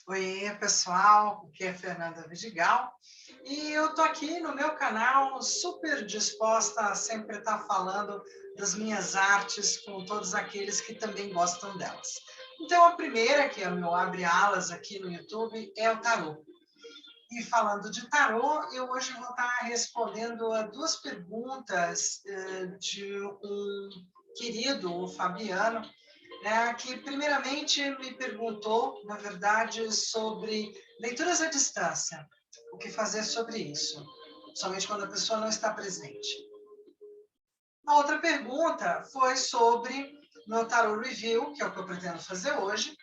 Oi, pessoal, aqui é Fernanda Vidigal e eu tô aqui no meu canal super disposta a sempre estar falando das minhas artes com todos aqueles que também gostam delas. Então, a primeira, que é o meu abre alas aqui no YouTube, é o tarô. E falando de tarô, eu hoje vou estar respondendo a duas perguntas de um querido, o Fabiano, que primeiramente me perguntou, na verdade, sobre leituras à distância. O que fazer sobre isso? Somente quando a pessoa não está presente. A outra pergunta foi sobre meu tarot review, que é o que eu pretendo fazer hoje.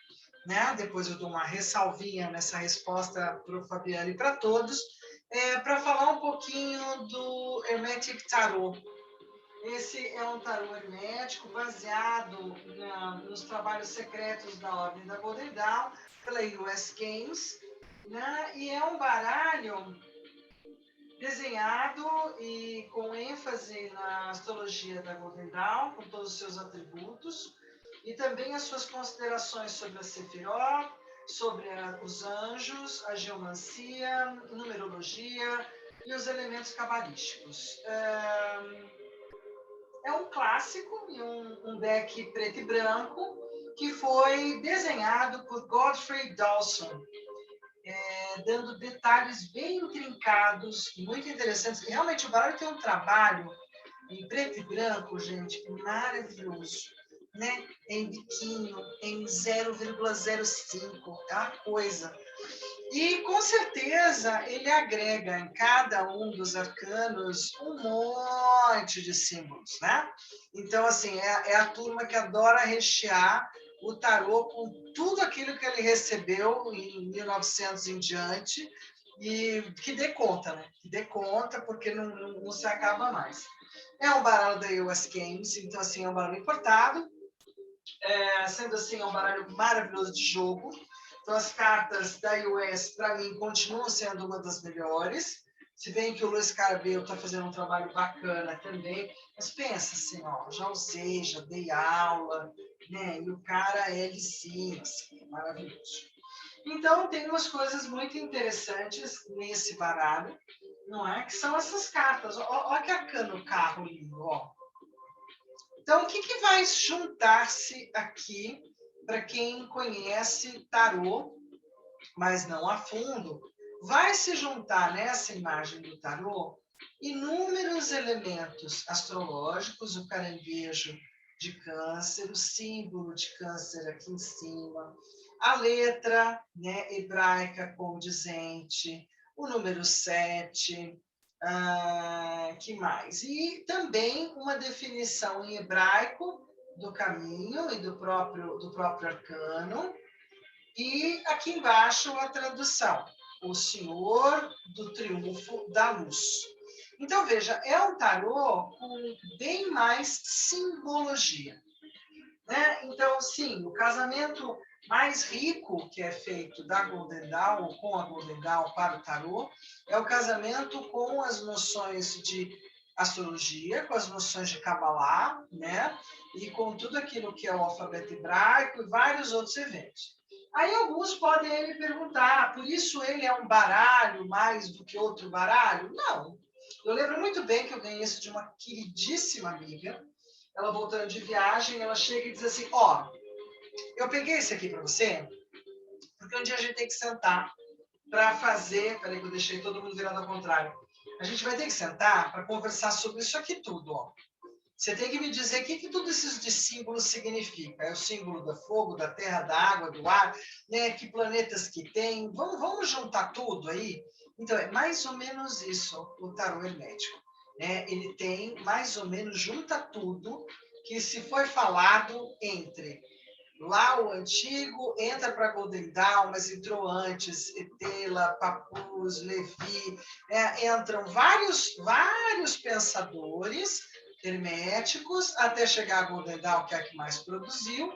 Depois eu dou uma ressalvinha nessa resposta para o Fabiano e para todos, para falar um pouquinho do Hermetic Tarot. Esse é um tarô hermético baseado nos trabalhos secretos da Ordem da Golden Dawn, pela US Games, e é um baralho desenhado e com ênfase na astrologia da Golden Dawn, com todos os seus atributos, e também as suas considerações sobre a Sefirot, sobre os anjos, a geomancia, numerologia e os elementos cabalísticos. É um clássico e um deck preto e branco que foi desenhado por Godfrey Dawson, dando detalhes bem intrincados, muito interessantes. E realmente o baralho tem um trabalho em preto e branco, gente, maravilhoso. Em biquinho, em 0,05, é uma coisa. E, com certeza, ele agrega em cada um dos arcanos um monte de símbolos, né? Então, assim, é a turma que adora rechear o tarô com tudo aquilo que ele recebeu em 1900 em diante e que dê conta, né? Que dê conta, porque não se acaba mais. É um baralho da US Games, então, assim, é um baralho importado. Sendo assim, é um baralho maravilhoso de jogo. Então, as cartas da US, para mim, continuam sendo uma das melhores. Se bem que o Luiz Carabeu está fazendo um trabalho bacana também. Mas pensa assim, ó, já usei, já dei aula, né? E o cara é lisinho, assim, maravilhoso. Então, tem umas coisas muito interessantes nesse baralho, não é? Que são essas cartas. Olha que arcano o carro lindo, ó. Então, o que vai juntar-se aqui para quem conhece tarô, mas não a fundo? Vai se juntar nessa imagem do tarô inúmeros elementos astrológicos, o caranguejo de câncer, o símbolo de câncer aqui em cima, a letra, hebraica condizente, o número 7, que mais? E também uma definição em hebraico do caminho e do próprio arcano. E aqui embaixo a tradução, o Senhor do Triunfo da Luz. Então, veja, é um tarô com bem mais simbologia. Então, sim, o casamento mais rico que é feito da Golden Dawn, ou com a Golden Dawn para o tarô, é o casamento com as noções de astrologia, com as noções de Kabbalah, e com tudo aquilo que é o alfabeto hebraico e vários outros eventos. Aí alguns podem me perguntar, por isso ele é um baralho mais do que outro baralho? Não. Eu lembro muito bem que eu ganhei isso de uma queridíssima amiga. Ela voltando de viagem, ela chega e diz assim, ó, eu peguei esse aqui para você, porque um dia a gente tem que sentar para fazer, peraí que eu deixei todo mundo virado ao contrário, a gente vai ter que sentar para conversar sobre isso aqui tudo, ó. Você tem que me dizer o que tudo isso de símbolos significa. É o símbolo do fogo, da terra, da água, do ar, que planetas que tem. Vamos juntar tudo aí? Então, é mais ou menos isso, o tarô hermético. Ele tem, mais ou menos, junta tudo que se foi falado entre lá o antigo, entra para Golden Dawn, mas entrou antes, Etela, Papus, Levi, entram vários pensadores herméticos até chegar a Golden Dawn, que é a que mais produziu,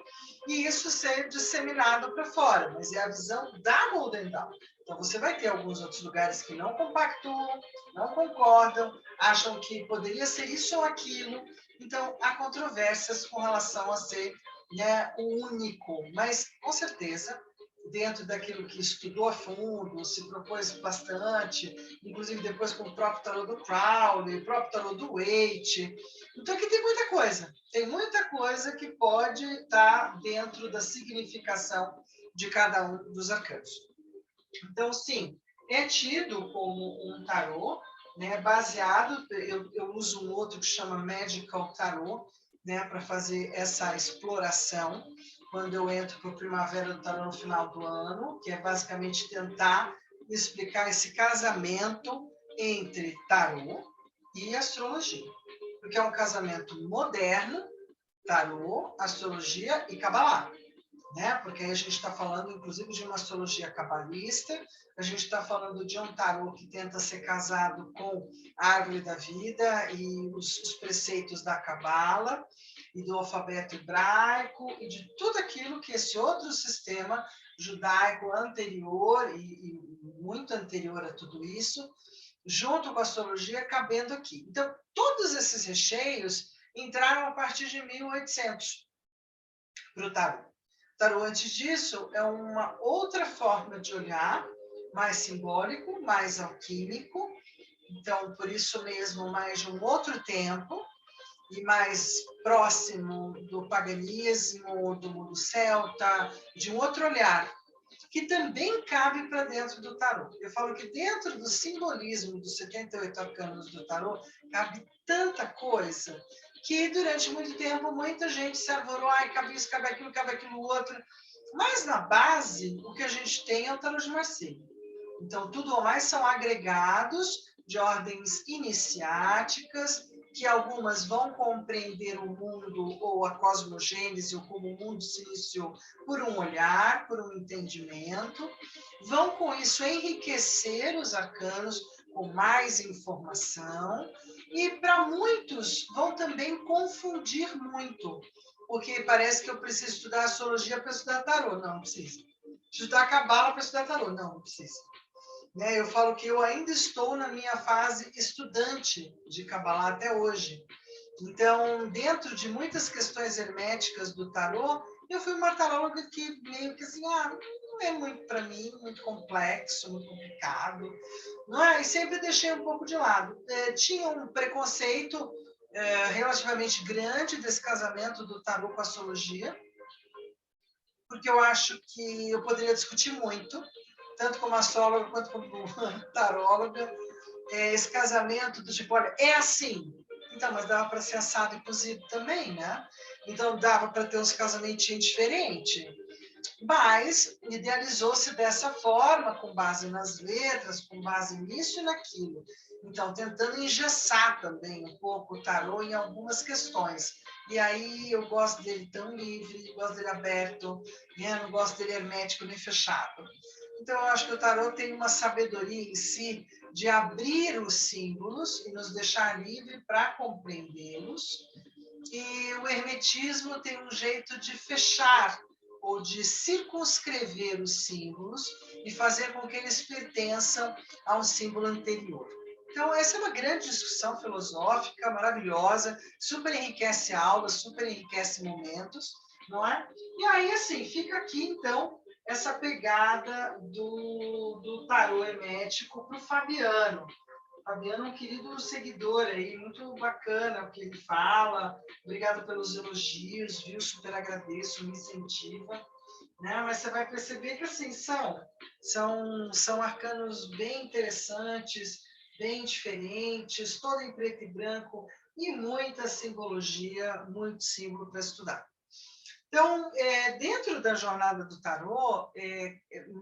e isso ser disseminado para fora, mas é a visão da Golden Dawn. Então, você vai ter alguns outros lugares que não compactuam, não concordam, acham que poderia ser isso ou aquilo. Então, há controvérsias com relação a ser o único, mas com certeza dentro daquilo que estudou a fundo, se propôs bastante, inclusive depois com o próprio tarô do Crowley, o próprio tarô do Waite. Então, aqui tem muita coisa que pode estar dentro da significação de cada um dos arcanos. Então, sim, é tido como um tarô, né, baseado, eu uso um outro que chama Magical Tarot, né, para fazer essa exploração, quando eu entro para o Primavera do Tarô no final do ano, que é basicamente tentar explicar esse casamento entre tarô e astrologia, porque é um casamento moderno, tarô, astrologia e cabalá, né? Porque aí a gente está falando, inclusive, de uma astrologia cabalista, a gente está falando de um tarô que tenta ser casado com a árvore da vida e os preceitos da cabala e do alfabeto hebraico e de tudo aquilo que esse outro sistema judaico anterior e muito anterior a tudo isso, junto com a astrologia, cabendo aqui. Então, todos esses recheios entraram a partir de 1800 para o tarô. O tarô, antes disso, é uma outra forma de olhar, mais simbólico, mais alquímico, então, por isso mesmo, mais de um outro tempo, e mais próximo do paganismo, do mundo celta, de um outro olhar, que também cabe para dentro do tarô. Eu falo que dentro do simbolismo dos 78 arcanos do tarô, cabe tanta coisa, que durante muito tempo muita gente se arvorou, ai, cabe isso, cabe aquilo outro. Mas na base, o que a gente tem é o tarô de Marseille. Então, tudo ou mais são agregados de ordens iniciáticas, que algumas vão compreender o mundo ou a cosmogênese, ou como o mundo se iniciou, por um olhar, por um entendimento, vão com isso enriquecer os arcanos com mais informação, e para muitos vão também confundir muito, porque parece que eu preciso estudar astrologia para estudar tarô. Não, não precisa. Estudar cabala para estudar tarô. Não, não precisa. Né? Eu falo que eu ainda estou na minha fase estudante de Kabbalah até hoje. Então, dentro de muitas questões herméticas do tarô, eu fui uma taróloga que meio que assim, não é muito para mim, muito complexo, muito complicado, não é? E sempre deixei um pouco de lado. Tinha um preconceito relativamente grande desse casamento do tarô com a astrologia, porque eu acho que eu poderia discutir muito, tanto como astróloga quanto como taróloga, esse casamento do tipo, olha, é assim. Então, mas dava para ser assado e cozido também, né? Então, dava para ter uns casamentinhos diferentes. Mas idealizou-se dessa forma, com base nas letras, com base nisso e naquilo. Então, tentando engessar também um pouco o tarô em algumas questões. E aí eu gosto dele tão livre, gosto dele aberto, né? Não gosto dele hermético nem fechado. Então, eu acho que o tarô tem uma sabedoria em si de abrir os símbolos e nos deixar livre para compreendê-los. E o hermetismo tem um jeito de fechar ou de circunscrever os símbolos e fazer com que eles pertençam a um símbolo anterior. Então, essa é uma grande discussão filosófica, maravilhosa, super enriquece aulas, super enriquece momentos, não é? E aí, assim, fica aqui, então, essa pegada do tarô hermético para o Fabiano. Fabiano é um querido seguidor aí, muito bacana o que ele fala. Obrigado pelos elogios, viu? Super agradeço, me incentiva. Né? Mas você vai perceber que assim, são arcanos bem interessantes, bem diferentes, todo em preto e branco, e muita simbologia, muito símbolo para estudar. Então, dentro da jornada do tarô,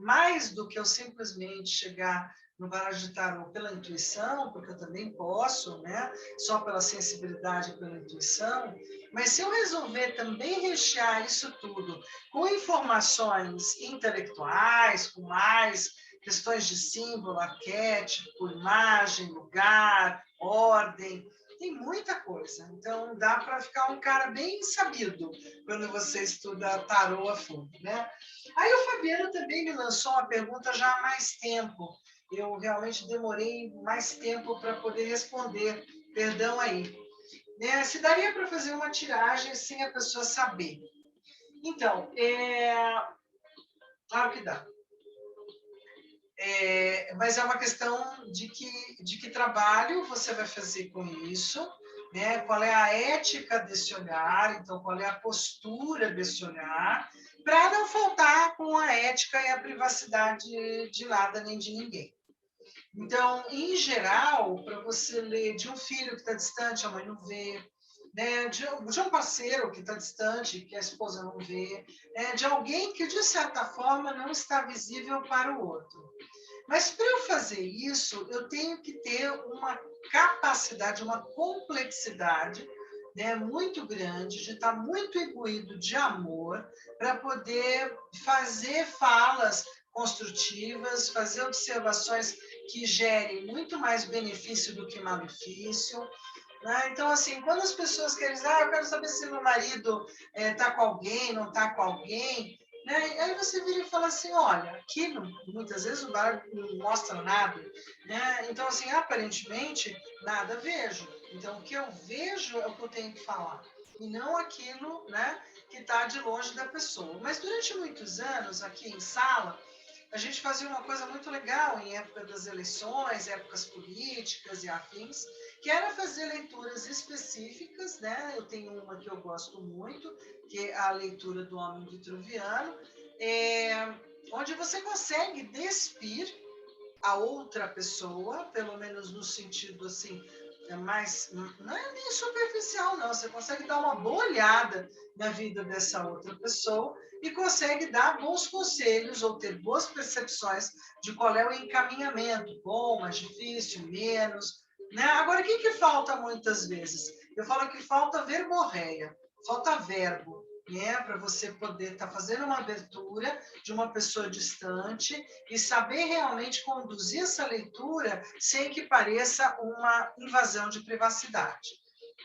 mais do que eu simplesmente chegar no baralho de tarô pela intuição, porque eu também posso, né? Só pela sensibilidade e pela intuição, mas se eu resolver também rechear isso tudo com informações intelectuais, com mais questões de símbolo, arquétipo, imagem, lugar, ordem, tem muita coisa. Então, dá para ficar um cara bem sabido quando você estuda tarô a fundo, né? Aí o Fabiano também me lançou uma pergunta já há mais tempo. Eu realmente demorei mais tempo para poder responder. Perdão aí. Né? Se daria para fazer uma tiragem sem a pessoa saber. Então, Claro que dá. Mas é uma questão de que trabalho você vai fazer com isso, né? Qual é a ética desse olhar, então qual é a postura desse olhar, para não faltar com a ética e a privacidade de nada nem de ninguém. Então, em geral, para você ler de um filho que está distante, a mãe não vê, né? De um parceiro que está distante, que a esposa não vê, né? De alguém que, de certa forma, não está visível para o outro. Mas para eu fazer isso, eu tenho que ter uma capacidade, uma complexidade, né, muito grande, de estar muito imbuído de amor, para poder fazer falas construtivas, fazer observações que gerem muito mais benefício do que malefício. Né? Então, assim, quando as pessoas querem dizer, eu quero saber se meu marido está com alguém, não está com alguém, né? Aí você vira e fala assim, olha, aqui muitas vezes o bar não mostra nada, né? Então, assim, aparentemente, nada vejo. Então, o que eu vejo é o que eu tenho que falar, e não aquilo, né, que está de longe da pessoa. Mas durante muitos anos, aqui em sala, a gente fazia uma coisa muito legal em época das eleições, épocas políticas e afins, que era fazer leituras específicas, né? Eu tenho uma que eu gosto muito, que é a leitura do Homem Vitruviano, é, onde você consegue despir a outra pessoa, pelo menos no sentido assim, mais, não é nem superficial, não. Você consegue dar uma boa olhada na vida dessa outra pessoa e consegue dar bons conselhos ou ter boas percepções de qual é o encaminhamento, bom, mais difícil, menos. Né? Agora, o que, que falta muitas vezes? Eu falo que falta verborreia, falta verbo. Né, para você poder estar fazendo uma abertura de uma pessoa distante e saber realmente conduzir essa leitura sem que pareça uma invasão de privacidade.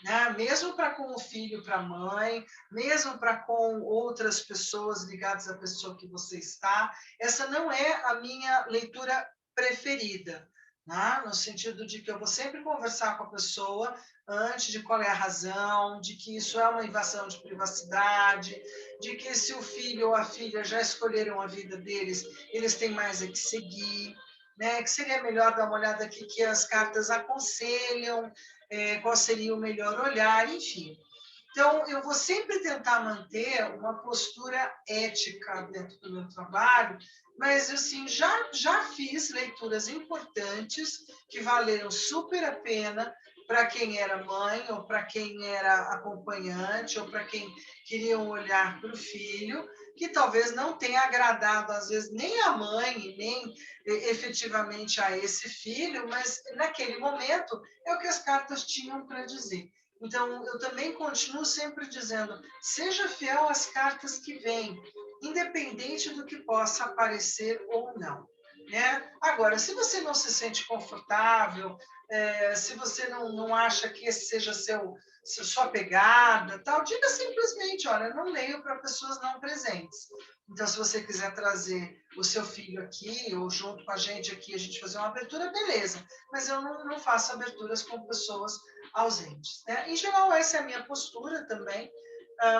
Né? Mesmo para com o filho, para a mãe, mesmo para com outras pessoas ligadas à pessoa que você está, essa não é a minha leitura preferida. Né? No sentido de que eu vou sempre conversar com a pessoa antes de qual é a razão, de que isso é uma invasão de privacidade, de que se o filho ou a filha já escolheram a vida deles, eles têm mais a que seguir, né? Que seria melhor dar uma olhada aqui que as cartas aconselham, qual seria o melhor olhar, enfim. Então, eu vou sempre tentar manter uma postura ética dentro do meu trabalho, mas, assim, já fiz leituras importantes que valeram super a pena para quem era mãe, ou para quem era acompanhante, ou para quem queria um olhar para o filho, que talvez não tenha agradado, às vezes, nem a mãe, nem efetivamente a esse filho, mas naquele momento é o que as cartas tinham para dizer. Então, eu também continuo sempre dizendo, seja fiel às cartas que vêm, independente do que possa aparecer ou não. Né? Agora, se você não se sente confortável, se você não acha que esse seja sua pegada, tal, diga simplesmente, olha, não leio para pessoas não presentes. Então, se você quiser trazer o seu filho aqui, ou junto com a gente aqui, a gente fazer uma abertura, beleza. Mas eu não faço aberturas com pessoas ausentes. Né? Em geral, essa é a minha postura também,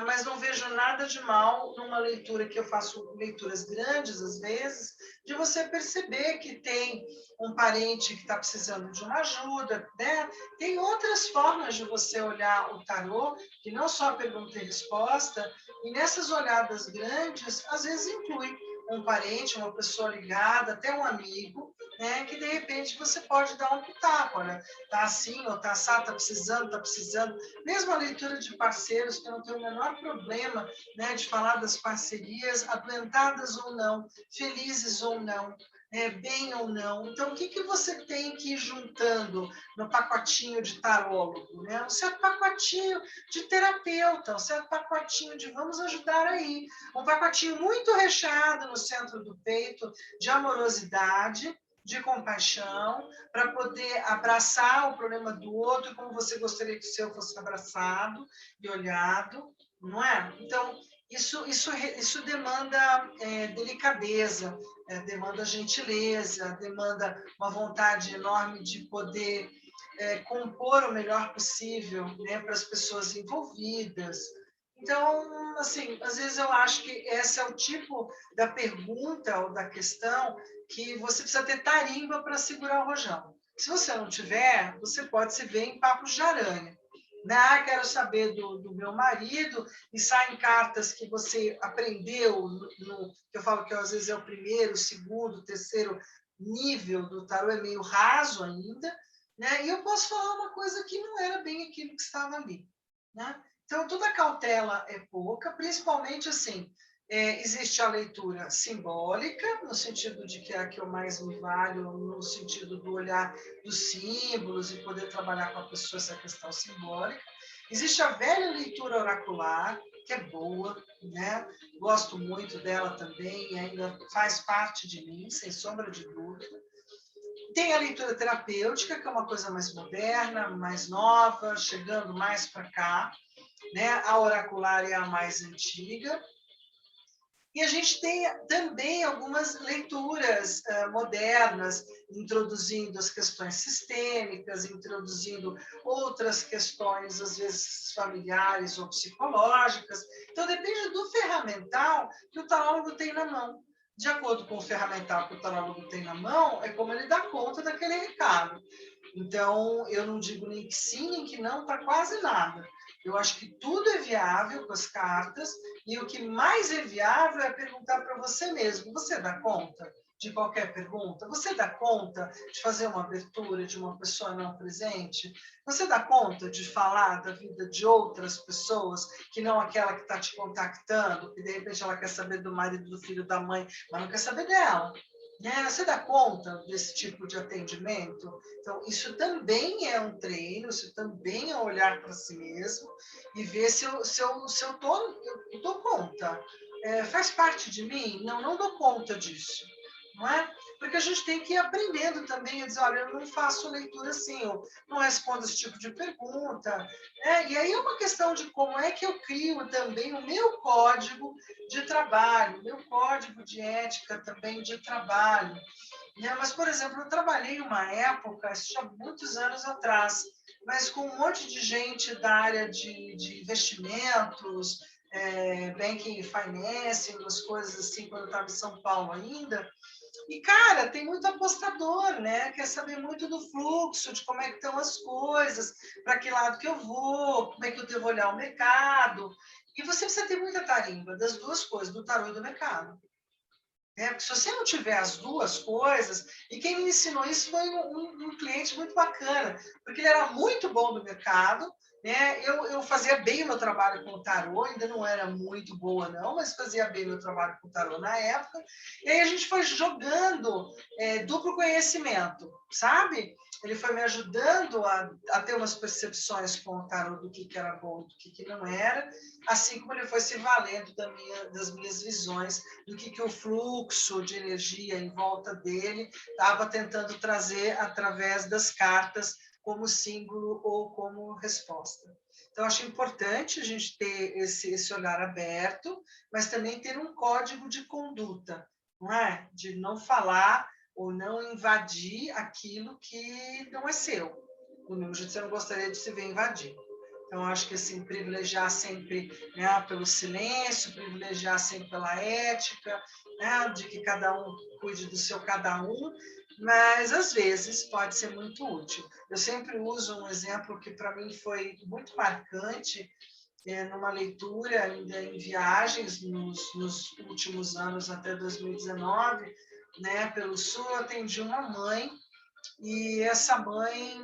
mas não vejo nada de mal numa leitura que eu faço leituras grandes, às vezes, de você perceber que tem um parente que está precisando de uma ajuda. Né? Tem outras formas de você olhar o tarô, que não só pergunta e resposta, e nessas olhadas grandes, às vezes inclui um parente, uma pessoa ligada, até um amigo, né, que de repente você pode dar um pitaco, olha, tá assim ou tá assado, tá precisando, tá precisando. Mesmo a leitura de parceiros, que eu não tenho o menor problema, né, de falar das parcerias, adoentadas ou não, felizes ou não, bem ou não. Então, o que, que você tem que ir juntando no pacotinho de tarólogo? Né? Um certo pacotinho de terapeuta, um certo pacotinho de vamos ajudar aí. Um pacotinho muito recheado no centro do peito de amorosidade, de compaixão, para poder abraçar o problema do outro como você gostaria que o seu fosse abraçado e olhado, não é? Então, isso demanda delicadeza, demanda gentileza, demanda uma vontade enorme de poder compor o melhor possível, né, para as pessoas envolvidas. Então, assim, às vezes eu acho que esse é o tipo da pergunta ou da questão que você precisa ter tarimba para segurar o rojão. Se você não tiver, você pode se ver em papos de aranha. Né? Ah, quero saber do meu marido, e saem cartas que você aprendeu, que eu falo que às vezes é o primeiro, o segundo, o terceiro nível do tarô, é meio raso ainda, né? E eu posso falar uma coisa que não era bem aquilo que estava ali. Né? Então, toda cautela é pouca, principalmente assim, existe a leitura simbólica, no sentido de que é a que eu mais me valho, no sentido do olhar dos símbolos e poder trabalhar com a pessoa essa questão simbólica. Existe a velha leitura oracular, que é boa, né? Gosto muito dela também, ainda faz parte de mim, sem sombra de dúvida. Tem a leitura terapêutica, que é uma coisa mais moderna, mais nova, chegando mais para cá, né? A oracular é a mais antiga. E a gente tem também algumas leituras modernas, introduzindo as questões sistêmicas, introduzindo outras questões, às vezes familiares ou psicológicas. Então, depende do ferramental que o tarólogo tem na mão. De acordo com o ferramental que o tarólogo tem na mão, é como ele dá conta daquele recado. Então, eu não digo nem que sim, nem que não para quase nada. Eu acho que tudo é viável com as cartas, e o que mais é viável é perguntar para você mesmo: você dá conta de qualquer pergunta? Você dá conta de fazer uma abertura de uma pessoa não presente? Você dá conta de falar da vida de outras pessoas, que não aquela que está te contactando, que de repente ela quer saber do marido, do filho, da mãe, mas não quer saber dela? Né? Você dá conta desse tipo de atendimento? Então, isso também é um treino, isso também é olhar para si mesmo e ver se eu dou conta. Faz parte de mim? Não, não dou conta disso. Não é? Porque a gente tem que ir aprendendo também a dizer, olha, eu não faço leitura assim, eu não respondo esse tipo de pergunta. E aí é uma questão de como é que eu crio também o meu código de trabalho, o meu código de ética também de trabalho. Né? Mas, por exemplo, eu trabalhei uma época, isso há muitos anos atrás, mas com um monte de gente da área de investimentos, banking e finance, umas coisas assim, quando eu estava em São Paulo ainda. E, cara, tem muito apostador, né? Quer saber muito do fluxo, de como é que estão as coisas, para que lado que eu vou, como é que eu devo olhar o mercado. E você precisa ter muita tarimba das duas coisas, do tarô e do mercado. Porque se você não tiver as duas coisas, e quem me ensinou isso foi um cliente muito bacana, porque ele era muito bom no mercado, né? Eu fazia bem o meu trabalho com o tarô, ainda não era muito boa não, mas fazia bem o meu trabalho com o tarô na época, e aí a gente foi jogando duplo conhecimento, sabe? Ele foi me ajudando a ter umas percepções com o tarô do que era bom e do que não era, assim como ele foi se valendo das minhas visões do que o fluxo de energia em volta dele estava tentando trazer através das cartas como símbolo ou como resposta. Então, acho importante a gente ter esse olhar aberto, mas também ter um código de conduta, não é? De não falar ou não invadir aquilo que não é seu. Do mesmo jeito que você não gostaria de se ver invadido. Então, acho que assim, privilegiar sempre, né, pelo silêncio, privilegiar sempre pela ética, né, de que cada um cuide do seu cada um, mas às vezes pode ser muito útil. Eu sempre uso um exemplo que para mim foi muito marcante, numa leitura ainda em viagens nos últimos anos, até 2019, né, pelo Sul, eu atendi uma mãe e essa mãe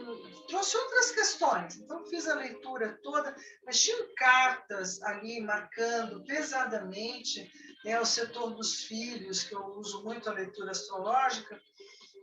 trouxe outras questões. Então, fiz a leitura toda, mas tinham cartas ali marcando pesadamente, o setor dos filhos, que eu uso muito a leitura astrológica.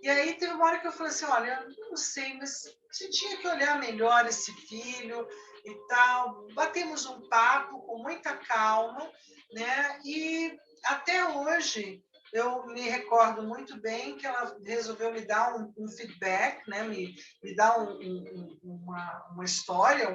E aí teve uma hora que eu falei assim, olha, eu não sei, mas você tinha que olhar melhor esse filho e tal. Batemos um papo com muita calma, né? E até hoje eu me recordo muito bem que ela resolveu me dar um feedback, né? Me dar uma história,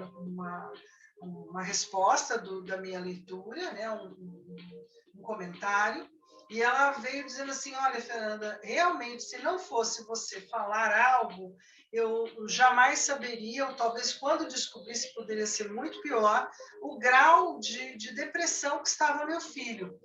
uma resposta da minha leitura, né? Um comentário. E ela veio dizendo assim: olha, Fernanda, realmente, se não fosse você falar algo, eu jamais saberia, ou talvez quando descobrisse poderia ser muito pior, o grau de depressão que estava meu filho.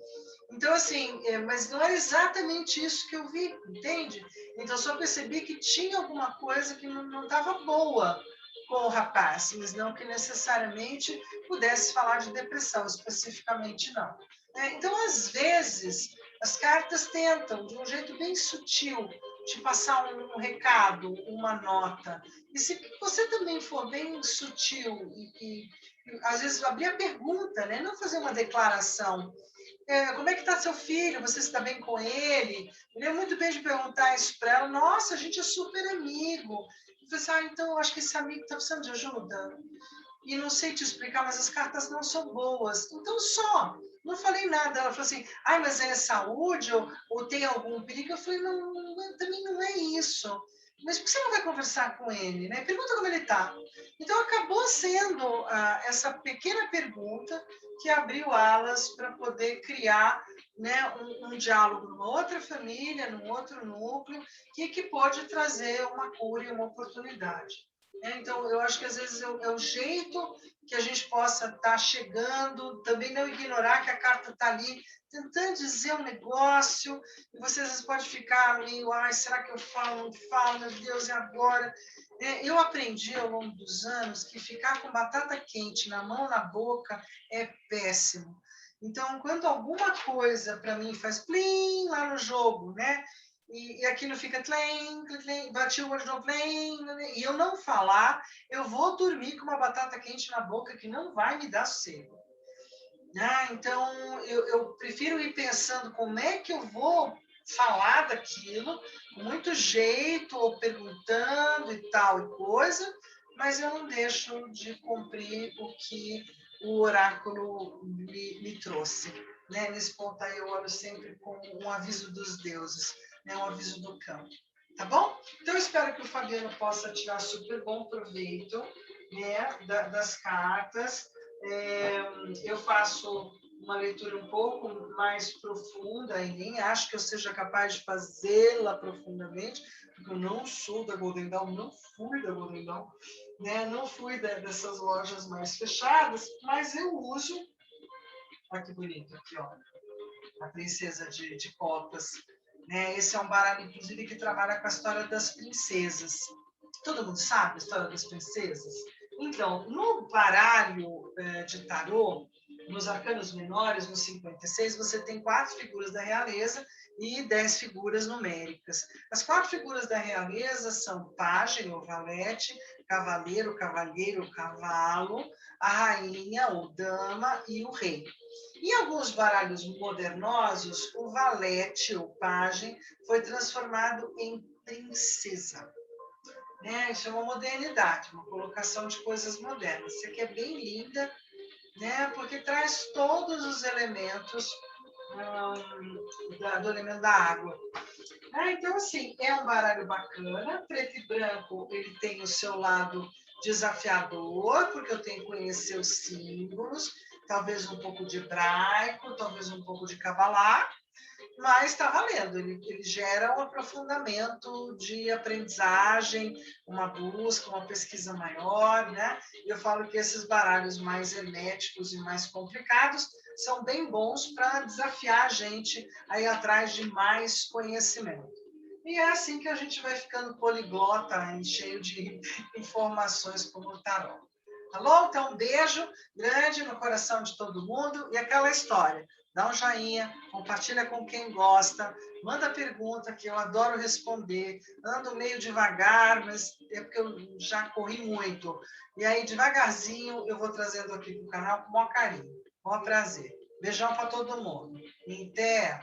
Então, assim, mas não era exatamente isso que eu vi, entende? Então, só percebi que tinha alguma coisa que não estava boa com o rapaz, mas não que necessariamente pudesse falar de depressão, especificamente não. Então, às vezes, as cartas tentam, de um jeito bem sutil, te passar um recado, uma nota. E se você também for bem sutil e às vezes abrir a pergunta, né? Não fazer uma declaração. Como é que está seu filho? Você está bem com ele? Eu lembro muito bem de perguntar isso para ela. Nossa, a gente é super amigo. Eu falei assim, então eu acho que esse amigo está precisando de ajuda. E não sei te explicar, mas as cartas não são boas. Então, só. Não falei nada. Ela falou assim, mas é saúde ou tem algum perigo? Eu falei, não, também não é isso. Mas por que você não vai conversar com ele? Né? Pergunta como ele está. Então, acabou sendo essa pequena pergunta que abriu alas para poder criar, né, um diálogo numa outra família, num outro núcleo, que pode trazer uma cura e uma oportunidade. Então, eu acho que às vezes é o jeito que a gente possa estar chegando, também não ignorar que a carta está ali tentando dizer um negócio, e você às vezes pode ficar meio, será que eu falo, não falo, meu Deus, e agora? Eu aprendi ao longo dos anos que ficar com batata quente na mão, na boca, é péssimo. Então, quando alguma coisa para mim faz plim lá no jogo, né? E aquilo fica tlém, tlém, bati o olho no tlém, e eu não falar, eu vou dormir com uma batata quente na boca que não vai me dar sossego. Então, eu prefiro ir pensando como é que eu vou falar daquilo, com muito jeito, ou perguntando e tal e coisa, mas eu não deixo de cumprir o que o oráculo me trouxe. Nesse ponto aí eu olho sempre com um aviso dos deuses, um aviso do campo. Tá bom? Então, eu espero que o Fabiano possa tirar super bom proveito, das cartas. Eu faço uma leitura um pouco mais profunda e nem acho que eu seja capaz de fazê-la profundamente, porque eu não sou da Golden Dawn, não fui da Golden Dawn, não fui dessas lojas mais fechadas, mas eu uso. Olha que bonito aqui, ó, a princesa de copas. Esse é um baralho, inclusive, que trabalha com a história das princesas. Todo mundo sabe a história das princesas? Então, no baralho de tarô, nos arcanos menores, no 56, você tem 4 figuras da realeza e 10 figuras numéricas. As 4 figuras da realeza são pajem ou valete, cavaleiro, cavalheiro, cavalo, a rainha ou dama e o rei. Em alguns baralhos modernosos, o valete ou pajem foi transformado em princesa. Isso é uma modernidade, uma colocação de coisas modernas. Isso aqui é bem linda, porque traz todos os elementos do elemento da água. Então, assim, é um baralho bacana. Preto e branco, ele tem o seu lado desafiador, porque eu tenho que conhecer os símbolos, talvez um pouco de hebraico, talvez um pouco de cabalá, mas está valendo, ele gera um aprofundamento de aprendizagem, uma busca, uma pesquisa maior, E eu falo que esses baralhos mais herméticos e mais complicados são bem bons para desafiar a gente a ir atrás de mais conhecimento. E é assim que a gente vai ficando poliglota, cheio de informações como o tarô. Tá bom? Então, um beijo grande no coração de todo mundo e aquela história. Dá um joinha, compartilha com quem gosta, manda pergunta que eu adoro responder. Ando meio devagar, mas é porque eu já corri muito. E aí, devagarzinho, eu vou trazendo aqui para o canal com o maior carinho, com o maior prazer. Beijão para todo mundo. E até!